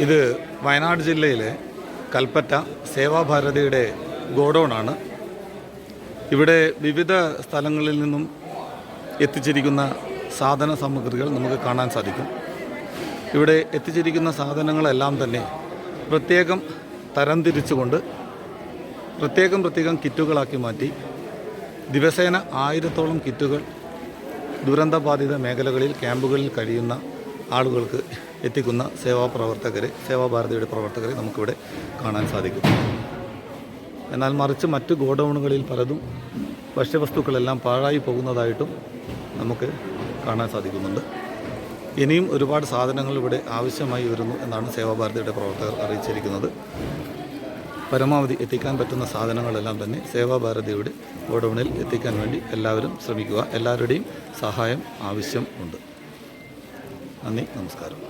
ഇത് വയനാട് ജില്ലയിലെ കൽപ്പറ്റ സേവാഭാരതിയുടെ ഗോഡൗണാണ്. ഇവിടെ വിവിധ സ്ഥലങ്ങളിൽ നിന്നും എത്തിച്ചിരിക്കുന്ന സാധന സാമഗ്രികൾ നമുക്ക് കാണാൻ സാധിക്കും. ഇവിടെ എത്തിച്ചിരിക്കുന്ന സാധനങ്ങളെല്ലാം തന്നെ പ്രത്യേകം തരംതിരിച്ചുകൊണ്ട് പ്രത്യേകം കിറ്റുകളാക്കി മാറ്റി ദിവസേന 1000-ഓളം കിറ്റുകൾ ദുരന്തബാധിത മേഖലകളിൽ ക്യാമ്പുകളിൽ കഴിയുന്ന ആളുകൾക്ക് എത്തിക്കുന്ന സേവാഭാരതിയുടെ പ്രവർത്തകരെ നമുക്കിവിടെ കാണാൻ സാധിക്കും. എന്നാൽ മറിച്ച് മറ്റ് ഗോഡൗണുകളിൽ പലതും ഭക്ഷ്യവസ്തുക്കളെല്ലാം പാഴായി പോകുന്നതായിട്ടും നമുക്ക് കാണാൻ സാധിക്കുന്നുണ്ട്. ഇനിയും ഒരുപാട് സാധനങ്ങൾ ഇവിടെ ആവശ്യമായി വരുന്നു എന്നാണ് സേവാഭാരതിയുടെ പ്രവർത്തകർ അറിയിച്ചിരിക്കുന്നത്. പരമാവധി എത്തിക്കാൻ പറ്റുന്ന സാധനങ്ങളെല്ലാം തന്നെ സേവാഭാരതിയുടെ ഗോഡൗണിൽ എത്തിക്കാൻ വേണ്ടി എല്ലാവരും ശ്രമിക്കുക. എല്ലാവരുടെയും സഹായം ആവശ്യം ഉണ്ട്. നന്ദി, നമസ്കാരം.